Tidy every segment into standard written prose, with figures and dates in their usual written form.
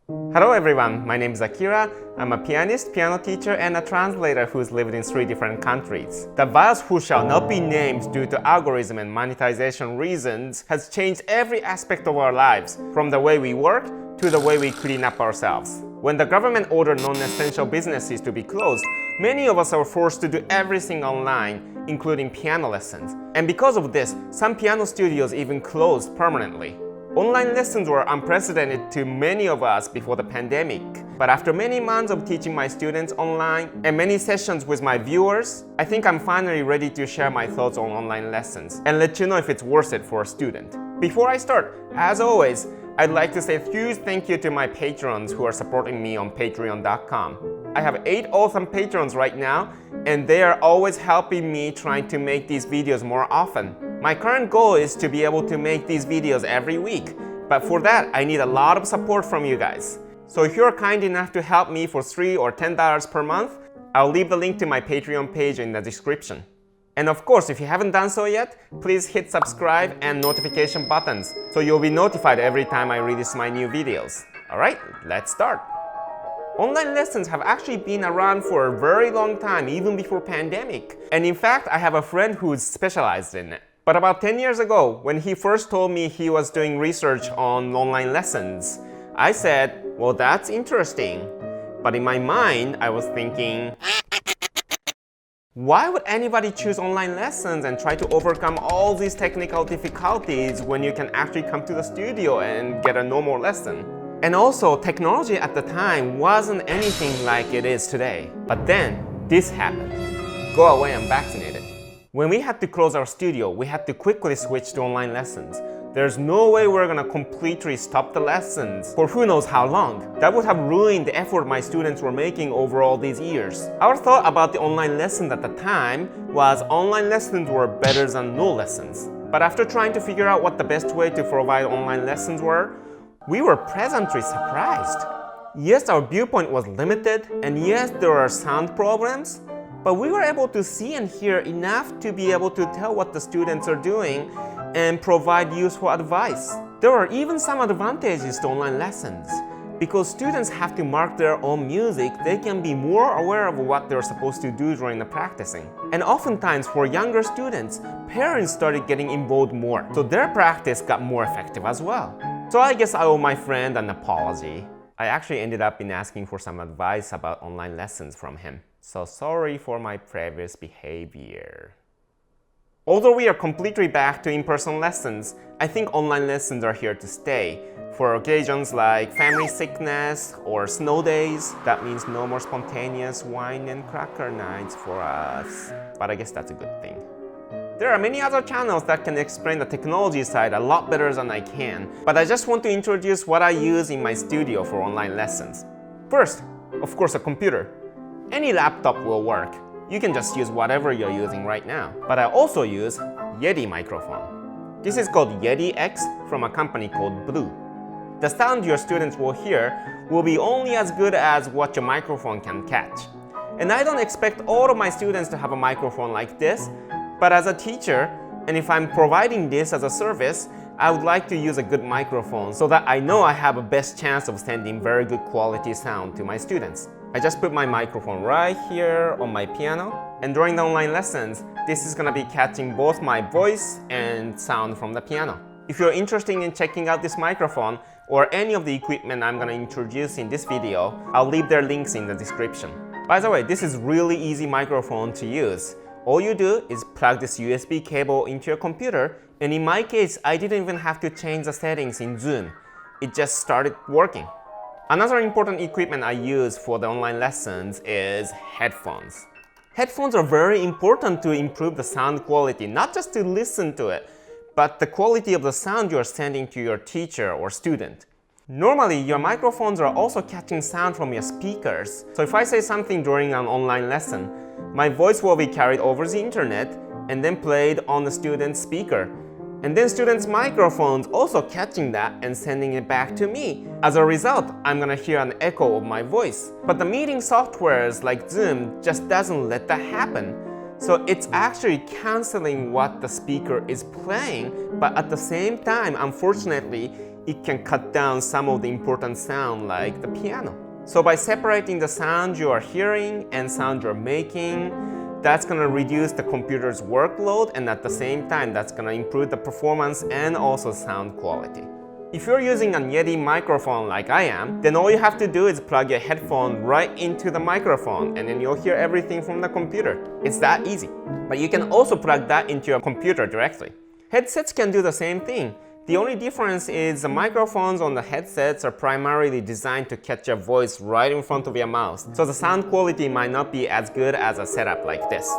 Hello everyone, my name is Akira. I'm a pianist, piano teacher, and a translator who's lived in 3 different countries. The virus who shall not be named due to algorithm and monetization reasons has changed every aspect of our lives, from the way we work to the way we clean up ourselves. When the government ordered non-essential businesses to be closed, many of us are forced to do everything online, including piano lessons. And because of this, some piano studios even closed permanently. Online lessons were unprecedented to many of us before the pandemic. But after many months of teaching my students online and many sessions with my viewers, I think I'm finally ready to share my thoughts on online lessons and let you know if it's worth it for a student. Before I start, as always, I'd like to say a huge thank you to my patrons who are supporting me on patreon.com. I have 8 awesome patrons right now, and they are always helping me trying to make these videos more often. My current goal is to be able to make these videos every week, but for that I need a lot of support from you guys. So if you're kind enough to help me for $3 or $10 per month, I'll leave the link to my Patreon page in the description. And of course, if you haven't done so yet, please hit subscribe and notification buttons so you'll be notified every time I release my new videos. Alright, let's start! Online lessons have actually been around for a very long time, even before pandemic. And in fact, I have a friend who's specialized in it. But about 10 years ago, when he first told me he was doing research on online lessons, I said, well, that's interesting. But in my mind, I was thinking, why would anybody choose online lessons and try to overcome all these technical difficulties when you can actually come to the studio and get a normal lesson? And also, technology at the time wasn't anything like it is today. But then, this happened. Go away, I'm vaccinated. When we had to close our studio, we had to quickly switch to online lessons. There's no way we're gonna completely stop the lessons for who knows how long. That would have ruined the effort my students were making over all these years. Our thought about the online lessons at the time was online lessons were better than no lessons. But after trying to figure out what the best way to provide online lessons were, we were pleasantly surprised. Yes, our viewpoint was limited, and yes, there are sound problems, but we were able to see and hear enough to be able to tell what the students are doing and provide useful advice. There are even some advantages to online lessons. Because students have to mark their own music, they can be more aware of what they're supposed to do during the practicing. And oftentimes for younger students, parents started getting involved more, so their practice got more effective as well. So I guess I owe my friend an apology. I actually ended up in asking for some advice about online lessons from him. So sorry for my previous behavior. Although we are completely back to in-person lessons, I think online lessons are here to stay. For occasions like family sickness or snow days, that means no more spontaneous wine and cracker nights for us. But I guess that's a good thing. There are many other channels that can explain the technology side a lot better than I can, but I just want to introduce what I use in my studio for online lessons. First, of course, a computer. Any laptop will work. You can just use whatever you're using right now. But I also use Yeti microphone. This is called Yeti X from a company called Blue. The sound your students will hear will be only as good as what your microphone can catch. And I don't expect all of my students to have a microphone like this, but as a teacher, and if I'm providing this as a service, I would like to use a good microphone so that I know I have a best chance of sending very good quality sound to my students. I just put my microphone right here on my piano, and during the online lessons, this is gonna be catching both my voice and sound from the piano. If you're interested in checking out this microphone or any of the equipment I'm gonna introduce in this video, I'll leave their links in the description. By the way, this is really easy microphone to use. All you do is plug this USB cable into your computer, and in my case, I didn't even have to change the settings in Zoom. It just started working. Another important equipment I use for the online lessons is headphones. Headphones are very important to improve the sound quality, not just to listen to it, but the quality of the sound you're sending to your teacher or student. Normally, your microphones are also catching sound from your speakers. So if I say something during an online lesson, my voice will be carried over the internet and then played on the student's speaker. And then students' microphones also catching that and sending it back to me. As a result, I'm gonna hear an echo of my voice. But the meeting softwares like Zoom just doesn't let that happen. So it's actually canceling what the speaker is playing, but at the same time, unfortunately, it can cut down some of the important sound like the piano. So by separating the sound you are hearing and sound you're making, that's going to reduce the computer's workload, and at the same time that's going to improve the performance and also sound quality. If you're using a Yeti microphone like I am, then all you have to do is plug your headphone right into the microphone and then you'll hear everything from the computer. It's that easy. But you can also plug that into your computer directly. Headsets can do the same thing. The only difference is the microphones on the headsets are primarily designed to catch your voice right in front of your mouth, so the sound quality might not be as good as a setup like this.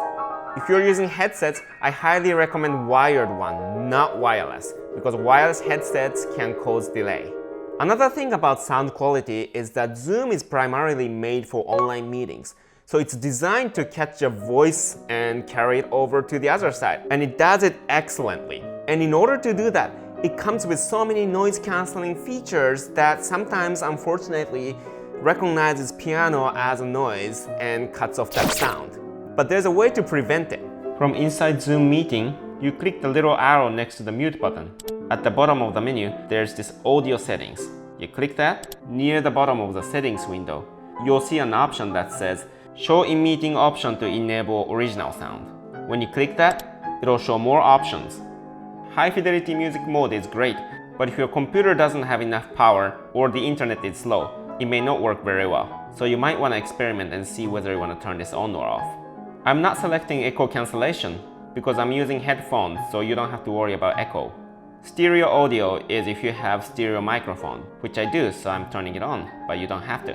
If you're using headsets, I highly recommend wired one, not wireless, because wireless headsets can cause delay. Another thing about sound quality is that Zoom is primarily made for online meetings. So it's designed to catch your voice and carry it over to the other side. And it does it excellently. And in order to do that, it comes with so many noise cancelling features that sometimes, unfortunately, recognizes piano as a noise and cuts off that sound. But there's a way to prevent it. From inside Zoom meeting, you click the little arrow next to the mute button. At the bottom of the menu, there's this audio settings. You click that. Near the bottom of the settings window, you'll see an option that says Show in meeting option to enable original sound. When you click that, it'll show more options. High fidelity music mode is great, but if your computer doesn't have enough power or the internet is slow, it may not work very well. So you might want to experiment and see whether you want to turn this on or off. I'm not selecting echo cancellation because I'm using headphones, so you don't have to worry about echo. Stereo audio is if you have stereo microphone, which I do, so I'm turning it on, but you don't have to.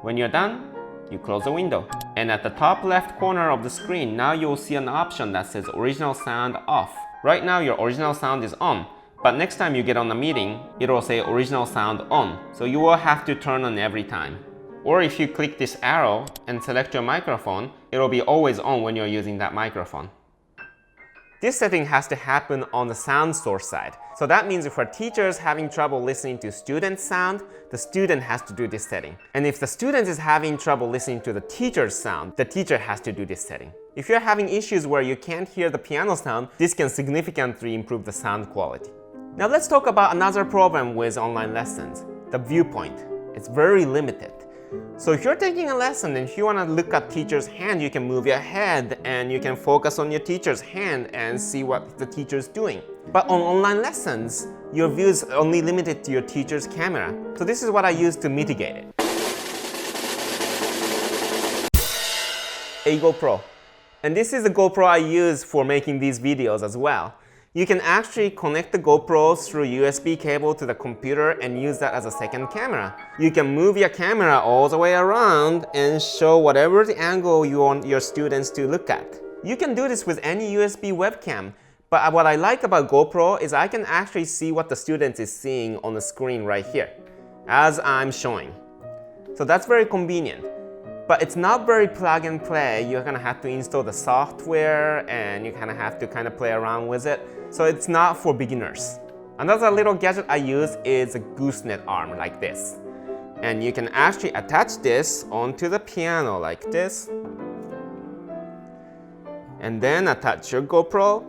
When you're done, you close the window. And at the top left corner of the screen, now you'll see an option that says original sound off. Right now your original sound is on, but next time you get on a meeting, it'll say original sound on, so you will have to turn on every time. Or if you click this arrow and select your microphone, it'll be always on when you're using that microphone. This setting has to happen on the sound source side. So that means if a teacher is having trouble listening to student sound, the student has to do this setting. And if the student is having trouble listening to the teacher's sound, the teacher has to do this setting. If you're having issues where you can't hear the piano sound, this can significantly improve the sound quality. Now let's talk about another problem with online lessons, the viewpoint. It's very limited. So if you're taking a lesson and if you want to look at teacher's hand, you can move your head and you can focus on your teacher's hand and see what the teacher's doing. But on online lessons, your view is only limited to your teacher's camera. So this is what I use to mitigate it. A GoPro. And this is the GoPro I use for making these videos as well. You can actually connect the GoPro through USB cable to the computer and use that as a second camera. You can move your camera all the way around and show whatever the angle you want your students to look at. You can do this with any USB webcam, but what I like about GoPro is I can actually see what the student is seeing on the screen right here, as I'm showing. So that's very convenient. But it's not very plug and play. You're gonna have to install the software and you kind of have to play around with it. So it's not for beginners. Another little gadget I use is a gooseneck arm like this. And you can actually attach this onto the piano like this. And then attach your GoPro.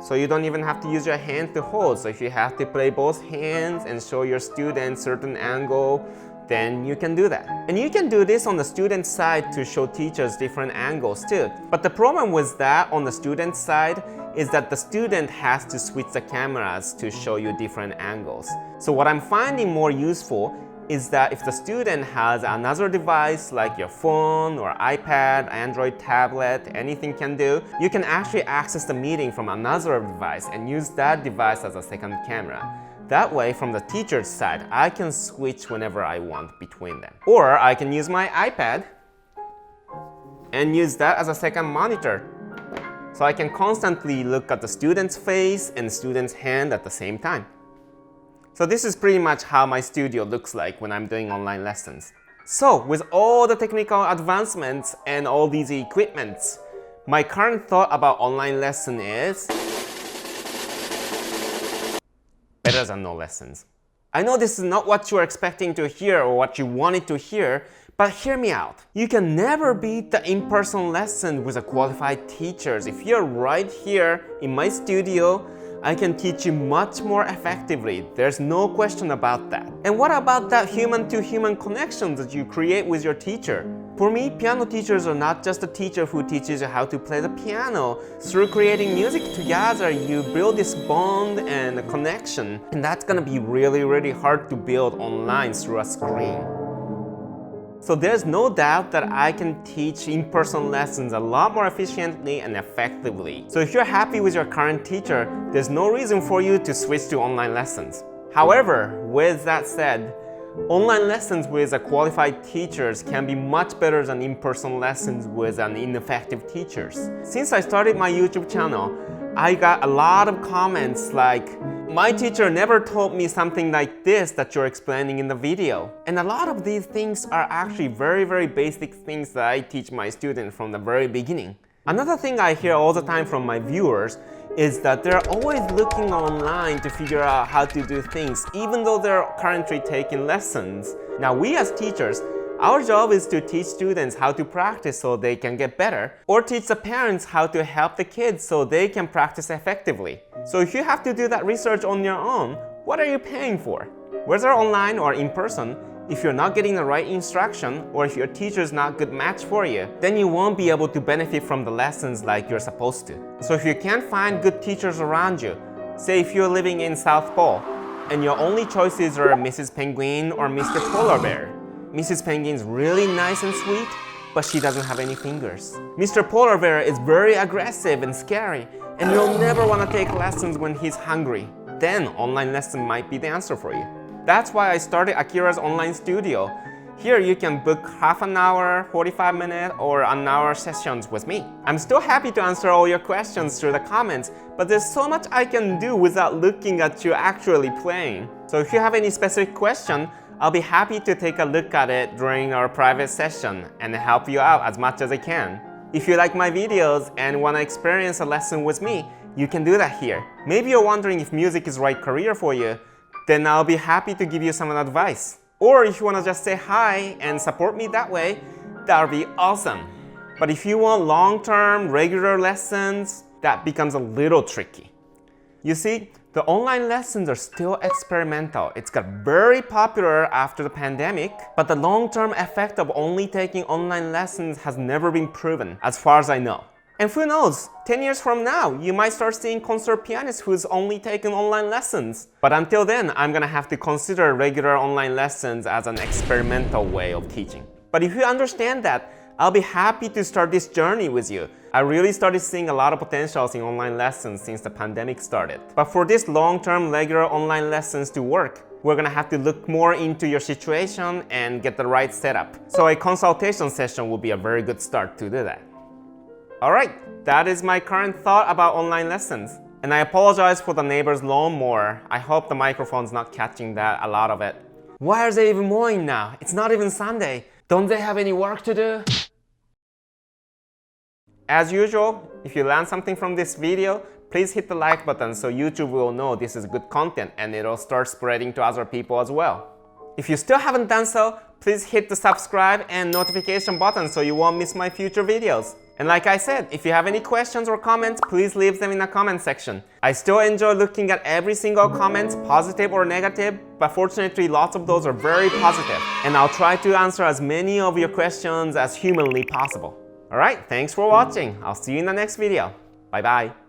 So you don't even have to use your hand to hold. So if you have to play both hands and show your students certain angle, then you can do that. And you can do this on the student side to show teachers different angles too. But the problem with that on the student side is that the student has to switch the cameras to show you different angles. So what I'm finding more useful is that if the student has another device like your phone or iPad, Android tablet, anything can do, you can actually access the meeting from another device and use that device as a second camera. That way, from the teacher's side, I can switch whenever I want between them. Or I can use my iPad and use that as a second monitor. So I can constantly look at the student's face and the student's hand at the same time. So this is pretty much how my studio looks like when I'm doing online lessons. So with all the technical advancements and all these equipments, my current thought about online lesson is better than no lessons. I know this is not what you are expecting to hear or what you wanted to hear, but hear me out. You can never beat the in-person lesson with a qualified teachers. If you're right here in my studio, I can teach you much more effectively. There's no question about that. And what about that human-to-human connection that you create with your teacher? For me, piano teachers are not just a teacher who teaches you how to play the piano. Through creating music together, you build this bond and a connection. And that's gonna be really, really hard to build online through a screen. So there's no doubt that I can teach in-person lessons a lot more efficiently and effectively. So if you're happy with your current teacher, there's no reason for you to switch to online lessons. However, with that said, online lessons with a qualified teachers can be much better than in-person lessons with an ineffective teachers. Since I started my YouTube channel, I got a lot of comments like, my teacher never told me something like this that you're explaining in the video. And a lot of these things are actually very, very basic things that I teach my students from the very beginning. Another thing I hear all the time from my viewers is that they're always looking online to figure out how to do things, even though they're currently taking lessons. Now, we as teachers, our job is to teach students how to practice so they can get better, or teach the parents how to help the kids so they can practice effectively. So if you have to do that research on your own, what are you paying for? Whether online or in person, if you're not getting the right instruction, or if your teacher is not a good match for you, then you won't be able to benefit from the lessons like you're supposed to. So if you can't find good teachers around you, say if you're living in South Pole, and your only choices are Mrs. Penguin or Mr. Polar Bear. Mrs. Penguin's really nice and sweet, but she doesn't have any fingers. Mr. Polar Bear is very aggressive and scary, and you'll never want to take lessons when he's hungry. Then online lesson might be the answer for you. That's why I started Akira's online studio. Here you can book half an hour, 45-minute, or an hour sessions with me. I'm still happy to answer all your questions through the comments, but there's so much I can do without looking at you actually playing. So if you have any specific question, I'll be happy to take a look at it during our private session and help you out as much as I can. If you like my videos and want to experience a lesson with me, you can do that here. Maybe you're wondering if music is the right career for you, then I'll be happy to give you some advice. Or if you want to just say hi and support me that way, that would be awesome. But if you want long-term, regular lessons, that becomes a little tricky. You see, the online lessons are still experimental. It's got very popular after the pandemic, but the long-term effect of only taking online lessons has never been proven, as far as I know. And who knows, 10 years from now, you might start seeing concert pianists who's only taken online lessons. But until then, I'm gonna have to consider regular online lessons as an experimental way of teaching. But if you understand that, I'll be happy to start this journey with you. I really started seeing a lot of potentials in online lessons since the pandemic started. But for this long-term regular online lessons to work, we're gonna have to look more into your situation and get the right setup. So a consultation session will be a very good start to do that. Alright, that is my current thought about online lessons. And I apologize for the neighbor's lawnmower. I hope the microphone's not catching that, a lot of it. Why are they even mowing now? It's not even Sunday. Don't they have any work to do? As usual, if you learned something from this video, please hit the like button so YouTube will know this is good content and it'll start spreading to other people as well. If you still haven't done so, please hit the subscribe and notification button so you won't miss my future videos. And like I said, if you have any questions or comments, please leave them in the comment section. I still enjoy looking at every single comment, positive or negative, but fortunately lots of those are very positive. And I'll try to answer as many of your questions as humanly possible. Alright, thanks for watching. I'll see you in the next video. Bye bye.